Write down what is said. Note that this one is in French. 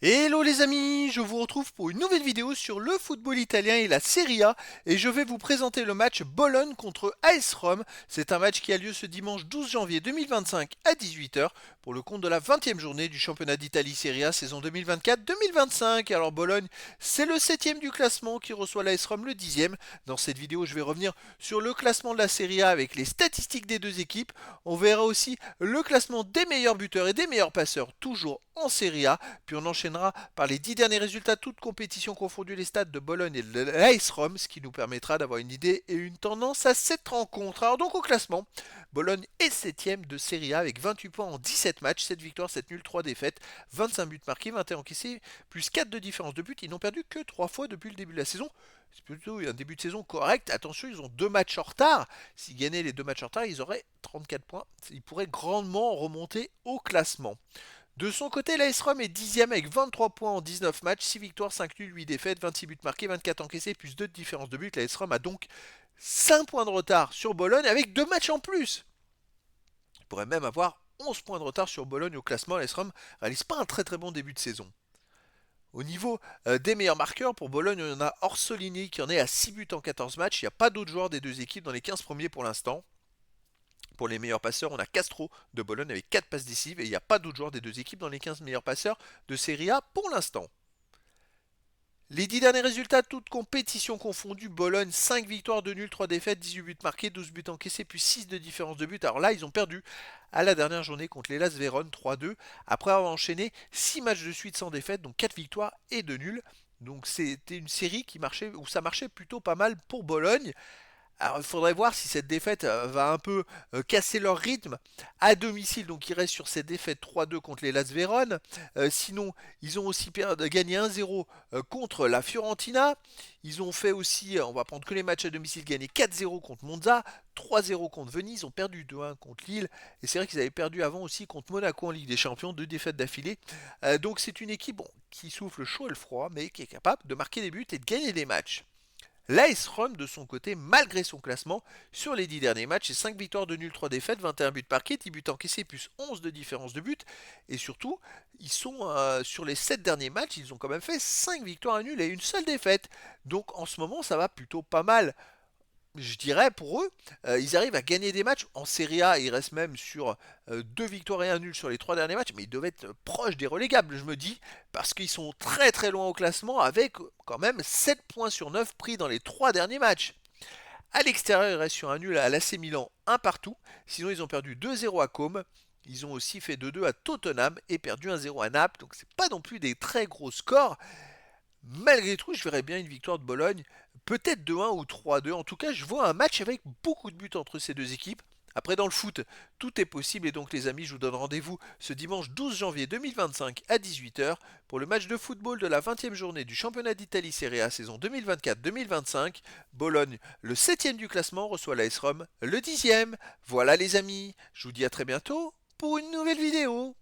Hello les amis, je vous retrouve pour une nouvelle vidéo sur le football italien et la Serie A et je vais vous présenter le match Bologne contre AS Rome. C'est un match qui a lieu ce dimanche 12 janvier 2025 à 18 h pour le compte de la 20e journée du championnat d'Italie Serie A saison 2024-2025. Alors Bologne, c'est le 7e du classement qui reçoit l'AS Rome le 10e. Dans cette vidéo, je vais revenir sur le classement de la Serie A avec les statistiques des deux équipes. On verra aussi le classement des meilleurs buteurs et des meilleurs passeurs toujours en Serie A. Puis on enchaînera par les 10 derniers résultats, toutes compétitions confondues, les stades de Bologne et de l'AS Rome, ce qui nous permettra d'avoir une idée et une tendance à cette rencontre. Alors donc au classement, Bologne est 7ème de Serie A avec 28 points en 17 matchs, 7 victoires, 7 nuls, 3 défaites, 25 buts marqués, 21 encaissés, plus 4 de différence de but. Ils n'ont perdu que 3 fois depuis le début de la saison. C'est plutôt un début de saison correct. Attention, ils ont 2 matchs en retard. S'ils gagnaient les 2 matchs en retard, ils auraient 34 points. Ils pourraient grandement remonter au classement. De son côté, l'AS Rome est 10ème avec 23 points en 19 matchs, 6 victoires, 5 nuls, 8 défaites, 26 buts marqués, 24 encaissés, plus 2 de différence de but. L'AS Rome a donc 5 points de retard sur Bologne avec 2 matchs en plus. Il pourrait même avoir 11 points de retard sur Bologne au classement. L'AS Rome réalise pas un très bon début de saison. Au niveau des meilleurs marqueurs, pour Bologne, on a Orsolini qui en est à 6 buts en 14 matchs. Il n'y a pas d'autres joueurs des deux équipes dans les 15 premiers pour l'instant. Pour les meilleurs passeurs, on a Castro de Bologne avec 4 passes décisives et il n'y a pas d'autres joueurs des deux équipes dans les 15 meilleurs passeurs de Serie A pour l'instant. Les 10 derniers résultats, toutes compétitions confondues, Bologne 5 victoires, 2 nuls, 3 défaites, 18 buts marqués, 12 buts encaissés, puis 6 de différence de but. Alors là, ils ont perdu à la dernière journée contre l'Hellas Vérone 3-2, après avoir enchaîné 6 matchs de suite sans défaite, donc 4 victoires et 2 nuls. Donc c'était une série qui marchait, où ça marchait plutôt pas mal pour Bologne. Alors il faudrait voir si cette défaite va un peu casser leur rythme à domicile. Donc ils restent sur cette défaite 3-2 contre les Las Vérone. Sinon, ils ont aussi gagné 1-0 contre la Fiorentina. Ils ont fait aussi, on va prendre que les matchs à domicile, gagné 4-0 contre Monza, 3-0 contre Venise, ils ont perdu 2-1 contre Lille. Et c'est vrai qu'ils avaient perdu avant aussi contre Monaco en Ligue des Champions, 2 défaites d'affilée. Donc c'est une équipe qui souffle le chaud et le froid, mais qui est capable de marquer des buts et de gagner des matchs. L'AS Rome, de son côté, malgré son classement, sur les 10 derniers matchs, c'est 5 victoires de nul, 3 défaites, 21 buts marqués, 10 buts encaissés, plus 11 de différence de but. Et surtout, ils sont sur les 7 derniers matchs, ils ont quand même fait 5 victoires à nul et une seule défaite. Donc en ce moment, ça va plutôt pas mal. Je dirais pour eux, ils arrivent à gagner des matchs. En Serie A, ils restent même sur 2 victoires et un nul sur les 3 derniers matchs, mais ils devaient être proches des relégables, je me dis, parce qu'ils sont très loin au classement avec quand même 7 points sur 9 pris dans les 3 derniers matchs. À l'extérieur, ils restent sur un nul à l'AC Milan, un partout. Sinon, ils ont perdu 2-0 à Côme. Ils ont aussi fait 2-2 à Tottenham et perdu 1-0 à Naples. Donc c'est pas non plus des très gros scores. Malgré tout, je verrais bien une victoire de Bologne, peut-être 2-1 ou 3-2. En tout cas, je vois un match avec beaucoup de buts entre ces deux équipes. Après, dans le foot, tout est possible et donc les amis, je vous donne rendez-vous ce dimanche 12 janvier 2025 à 18 h pour le match de football de la 20e journée du championnat d'Italie Serie A saison 2024-2025. Bologne, le 7e du classement, reçoit l'AS Rome, le 10e. Voilà les amis, je vous dis à très bientôt pour une nouvelle vidéo.